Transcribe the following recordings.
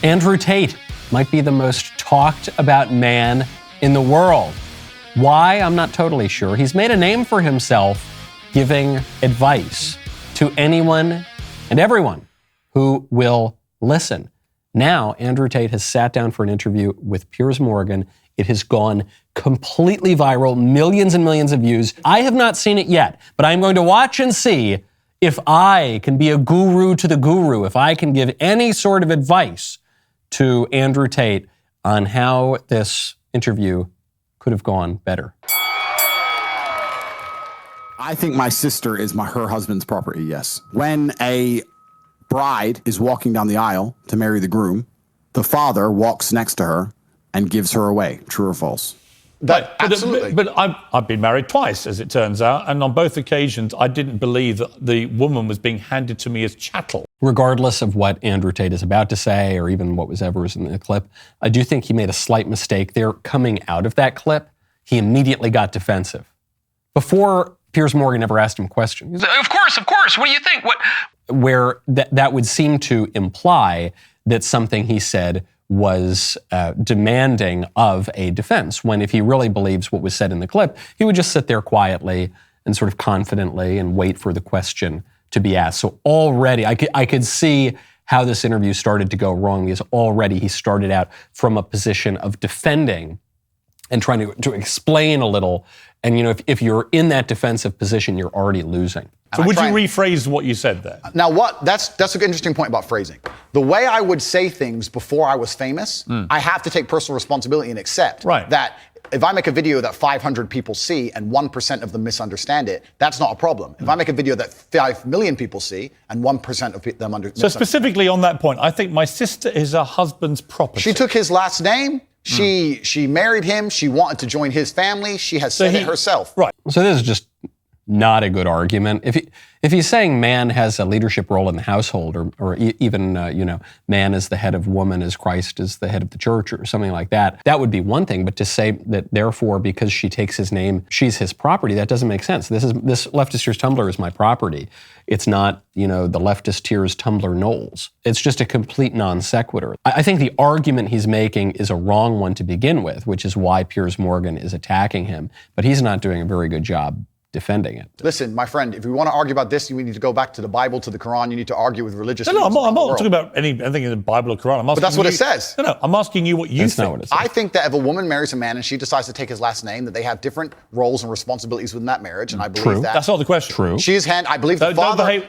Andrew Tate might be the most talked about man in the world. Why? I'm not totally sure. He's made a name for himself giving advice to anyone and everyone who will listen. Now, Andrew Tate has sat down for an interview with Piers Morgan. It has gone completely viral, millions and millions of views. I have not seen it yet, but I'm going to watch and see if I can be a guru to the guru, if I can give any sort of advice to Andrew Tate on how this interview could have gone better. I think my sister is her husband's property, yes. When a bride is walking down the aisle to marry the groom, the father walks next to her and gives her away. True or false? Absolutely. But I've been married twice, as it turns out, and on both occasions, I didn't believe that the woman was being handed to me as chattel. Regardless of what Andrew Tate is about to say, or even what was ever in the clip, I do think he made a slight mistake there. Coming out of that clip, he immediately got defensive. Before Piers Morgan ever asked him a question, he said, of course, what do you think? Where that would seem to imply that something he said was demanding of a defense, when if he really believes what was said in the clip, he would just sit there quietly and sort of confidently and wait for the question to be asked. So already, I could see how this interview started to go wrong, because already he started out from a position of defending and trying to explain a little. And, if you're in that defensive position, you're already losing. So would you rephrase what you said there? Now, that's an interesting point about phrasing. The way I would say things before I was famous, I have to take personal responsibility and accept that if I make a video that 500 people see and 1% of them misunderstand it, that's not a problem. If I make a video that 5 million people see and 1% of them understand. So specifically on that point, I think my sister is her husband's property. She took his last name. She married him. She wanted to join his family. She has said it herself. Right. So this is just not a good argument. If he's saying man has a leadership role in the household, or even man is the head of woman as Christ is the head of the church, or something like that, that would be one thing. But to say that therefore because she takes his name, she's his property, that doesn't make sense. This leftist Tears Tumblr is my property. It's not the leftist Tears Tumblr Knowles. It's just a complete non sequitur. I think the argument he's making is a wrong one to begin with, which is why Piers Morgan is attacking him. But he's not doing a very good job defending it. Listen, my friend, if you want to argue about this, you need to go back to the Bible, to the Quran. You need to argue with religious leaders. No, I'm not talking about anything in the Bible or Quran. But that's what it says. No, I'm asking you what you think. Not what it says. I think that if a woman marries a man and she decides to take his last name, that they have different roles and responsibilities within that marriage, and I believe that. That's not the question. True. I believe the father.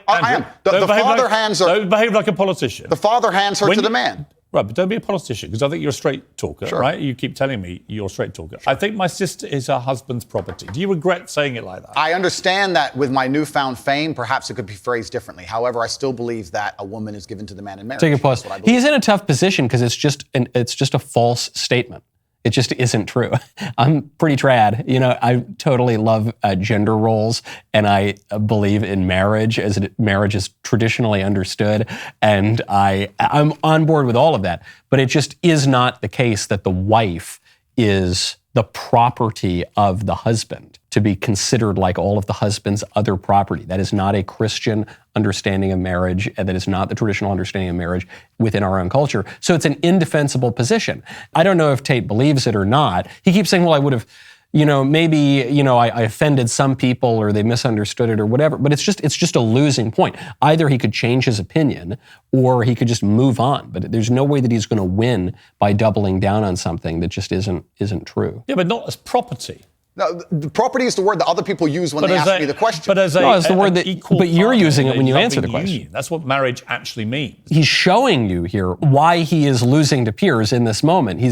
Don't behave like a politician. The father hands her to the man. Right, but don't be a politician, because I think you're a straight talker, right? You keep telling me you're a straight talker. I think my sister is her husband's property. Do you regret saying it like that? I understand that with my newfound fame, perhaps it could be phrased differently. However, I still believe that a woman is given to the man in marriage. Take a pause. He's in a tough position because it's just a false statement. It just isn't true. I'm pretty trad. I totally love gender roles, and I believe in marriage as marriage is traditionally understood, and I'm on board with all of that. But it just is not the case that the wife is the property of the husband, to be considered like all of the husband's other property. That is not a Christian understanding of marriage, and that is not the traditional understanding of marriage within our own culture. So it's an indefensible position. I don't know if Tate believes it or not. He keeps saying, well, I would have, maybe, I offended some people, or they misunderstood it, or whatever. But it's just a losing point. Either he could change his opinion, or he could just move on. But there's no way that he's going to win by doubling down on something that just isn't true. Yeah, but not as property. No, the property is the word that other people use when they ask me the question. But as the word that, but you're using it when you answer the question. Union. That's what marriage actually means. He's showing you here why he is losing to Piers in this moment.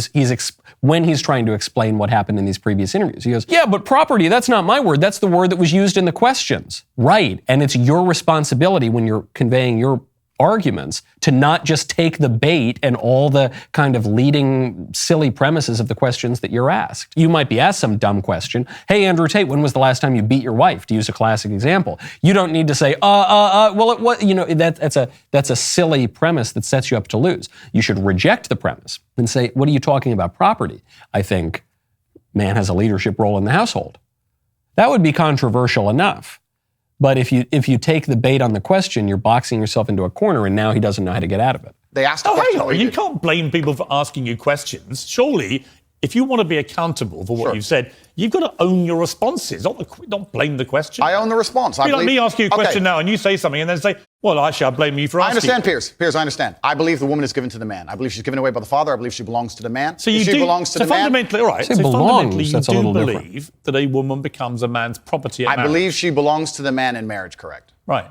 When he's trying to explain what happened in these previous interviews. He goes, yeah, but property, that's not my word. That's the word that was used in the questions. Right. And it's your responsibility when you're conveying your arguments to not just take the bait and all the kind of leading silly premises of the questions that you're asked. You might be asked some dumb question. Hey, Andrew Tate, when was the last time you beat your wife? To use a classic example. You don't need to say, that's a silly premise that sets you up to lose. You should reject the premise and say, what are you talking about property? I think man has a leadership role in the household. That would be controversial enough. But if you take the bait on the question, you're boxing yourself into a corner, and now he doesn't know how to get out of it. They asked a question. Hang on. You can't blame people for asking you questions. Surely, if you want to be accountable for what you've said, you've got to own your responses, not blame the question. I own the response. Like me asking you a question now and you say something and then say, well, actually, I blame you for asking. I understand, Piers. Piers, I understand. I believe the woman is given to the man. I believe she's given away by the father. I believe she belongs to the man. So you belongs to the man. Fundamentally, all right. So fundamentally, you do believe that a woman becomes a man's property at marriage. I believe she belongs to the man in marriage, correct. Right.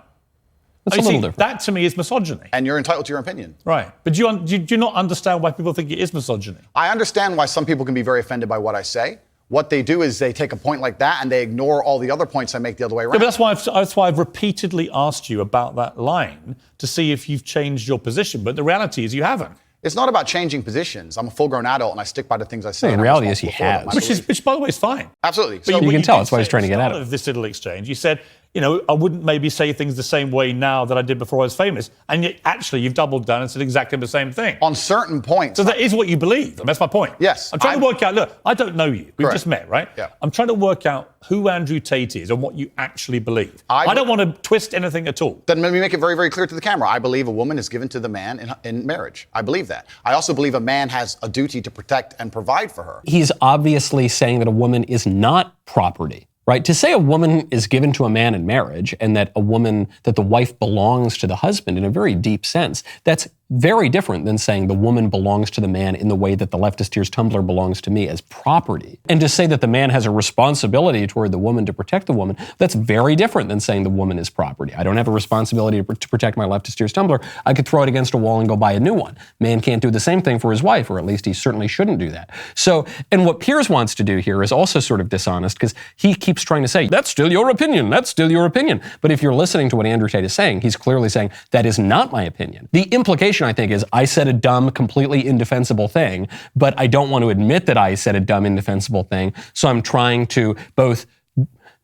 That's a little different. That to me is misogyny. And you're entitled to your opinion. Right. But do you not understand why people think it is misogyny? I understand why some people can be very offended by what I say. What they do is they take a point like that and they ignore all the other points I make the other way around. Yeah, but that's why I've repeatedly asked you about that line to see if you've changed your position. But the reality is you haven't. It's not about changing positions. I'm a full-grown adult and I stick by the things I say. The reality is he has. Which, by the way, is fine. Absolutely. But you can tell that's why he's trying to get at it. Of this little exchange, you said, I wouldn't maybe say things the same way now that I did before I was famous. And yet, actually, you've doubled down and said exactly the same thing. On certain points. So that is what you believe. That's my point. Yes. I'm trying to work out, look, I don't know you. We've just met, right? Yeah. I'm trying to work out who Andrew Tate is and what you actually believe. I don't want to twist anything at all. Then let me make it very, very clear to the camera. I believe a woman is given to the man in marriage. I believe that. I also believe a man has a duty to protect and provide for her. He's obviously saying that a woman is not property. Right? To say a woman is given to a man in marriage and that the wife belongs to the husband in a very deep sense, that's very different than saying the woman belongs to the man in the way that the leftist Tears Tumblr belongs to me as property. And to say that the man has a responsibility toward the woman to protect the woman, that's very different than saying the woman is property. I don't have a responsibility to protect my leftist Tears Tumblr. I could throw it against a wall and go buy a new one. Man can't do the same thing for his wife, or at least he certainly shouldn't do that. So, and what Piers wants to do here is also sort of dishonest because he keeps trying to say, that's still your opinion, that's still your opinion. But if you're listening to what Andrew Tate is saying, he's clearly saying, that is not my opinion. The implication, I think, is I said a dumb, completely indefensible thing, but I don't want to admit that I said a dumb, indefensible thing, so I'm trying to both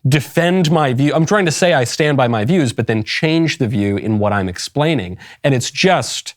defend my view. I'm trying to say I stand by my views, but then change the view in what I'm explaining. And it's just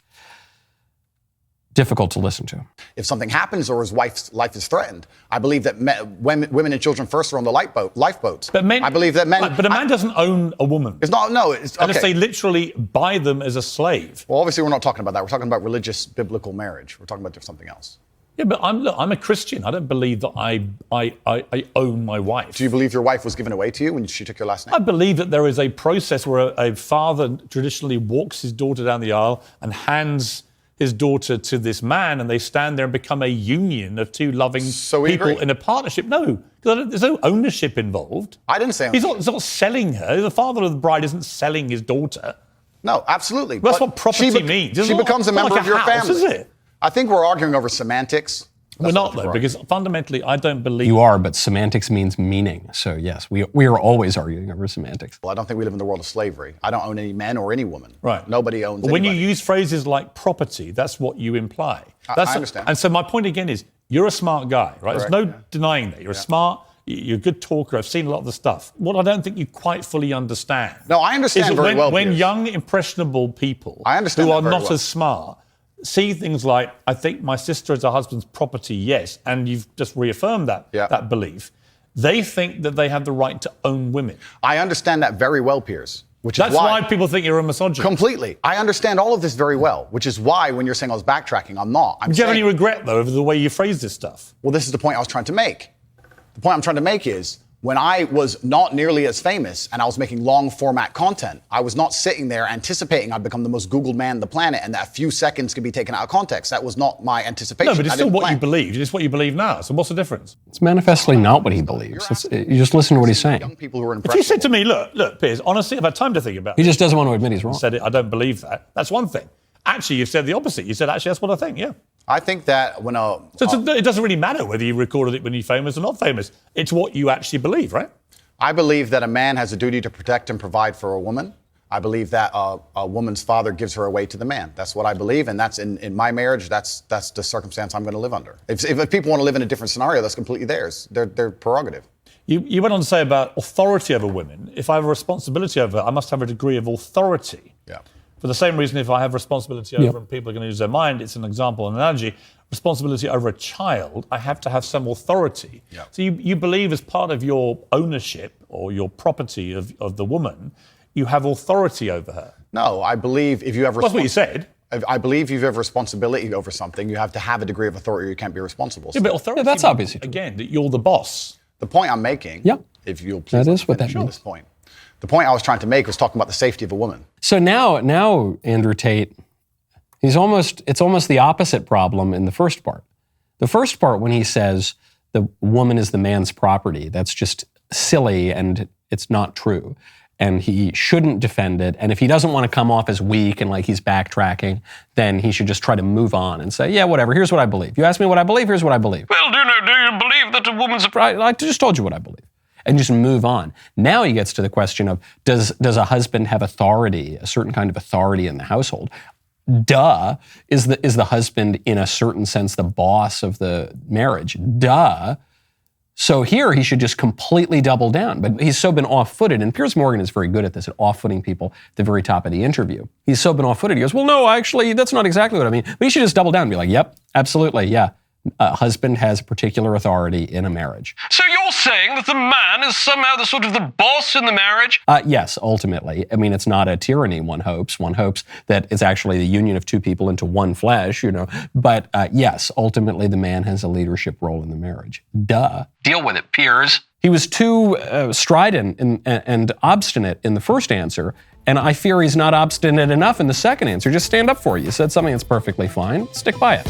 difficult to listen to. If something happens or his wife's life is threatened, I believe that women and children first are on the lifeboats. But men, I believe that men... But a man doesn't own a woman. It's not, no. It's, okay. Unless they literally buy them as a slave. Well, obviously we're not talking about that. We're talking about religious, biblical marriage. We're talking about something else. Yeah, but I'm a Christian. I don't believe that I own my wife. Do you believe your wife was given away to you when she took your last name? I believe that there is a process where a father traditionally walks his daughter down the aisle and hands his daughter to this man, and they stand there and become a union of two loving people in a partnership. No, there's no ownership involved. I didn't say ownership. He's not selling her. The father of the bride isn't selling his daughter. No, absolutely. That's what property means. She becomes a member of your family. Is it? I think we're arguing over semantics. We're not, though, because fundamentally, I don't believe... You are, but semantics means meaning. So, yes, we are always arguing over semantics. Well, I don't think we live in the world of slavery. I don't own any men or any woman. Right. Nobody owns When anybody. you use phrases like property, that's what you imply. I understand. And so my point again is, you're a smart guy, right? Correct. There's no denying that. You're smart, you're a good talker. I've seen a lot of the stuff. What I don't think you quite fully understand... No, I understand very well, when Piers. young, impressionable people I understand who are that very not well. as smart see things like, I think my sister is her husband's property, yes, and you've just reaffirmed that belief. They think that they have the right to own women. I understand that very well, Piers. That's why people think you're a misogynist. Completely. I understand all of this very well, which is why when you're saying I was backtracking, I'm not. Do you have any regret, though, over the way you phrase this stuff? Well, this is the point I was trying to make. The point I'm trying to make is, when I was not nearly as famous and I was making long format content, I was not sitting there anticipating I'd become the most Googled man on the planet and that a few seconds could be taken out of context. That was not my anticipation. No, but it's still what you believed. It's what you believe now. So what's the difference? It's manifestly not what he believes. You just listen to what he's saying. Young people who are If you said to me, look, Piers, honestly, I've had time to think about it. He just doesn't want to admit he's wrong. Said it, I don't believe that. That's one thing. Actually, you've said the opposite. You said, actually, that's what I think, yeah. I think that when it doesn't really matter whether you recorded it when you're famous or not famous. It's what you actually believe, right? I believe that a man has a duty to protect and provide for a woman. I believe that a woman's father gives her away to the man. That's what I believe, and that's in my marriage. That's the circumstance I'm going to live under. If people want to live in a different scenario, that's completely theirs. Their prerogative. You went on to say about authority over women. If I have a responsibility over her, I must have a degree of authority. Yeah. For the same reason, if I have responsibility over and people are going to use their mind, it's an example, an analogy. Responsibility over a child, I have to have some authority. Yeah. So you believe as part of your ownership or your property of the woman, you have authority over her. No, I believe if you have That's what you said. I believe you have responsibility over something. You have to have a degree of authority or you can't be responsible. Yeah, but authority, that's obviously true. Again, that you're the boss. The point I'm making, if you'll please that is what that means. This point. The point I was trying to make was talking about the safety of a woman. So now Andrew Tate, it's almost the opposite problem in the first part. The first part, when he says the woman is the man's property, that's just silly and it's not true. And he shouldn't defend it. And if he doesn't want to come off as weak and like he's backtracking, then he should just try to move on and say, yeah, whatever, here's what I believe. You ask me what I believe, here's what I believe. Well, do you believe that a woman's a property? I just told you what I believe. And just move on. Now he gets to the question of, does a husband have authority, a certain kind of authority in the household? Duh. Is the husband, in a certain sense, the boss of the marriage? Duh. So here he should just completely double down. But he's so been off-footed, and Piers Morgan is very good at this, at off-footing people at the very top of the interview. He's so been off-footed, he goes, well, no, actually, that's not exactly what I mean. But he should just double down and be like, yep, absolutely, yeah. A husband has particular authority in a marriage. So you're saying that the man is somehow the sort of the boss in the marriage? Yes, ultimately. I mean, it's not a tyranny, one hopes. One hopes that it's actually the union of two people into one flesh, But yes, ultimately the man has a leadership role in the marriage. Duh. Deal with it, Piers. He was too strident and obstinate in the first answer, and I fear he's not obstinate enough in the second answer. Just stand up for it. You said something that's perfectly fine. Stick by it.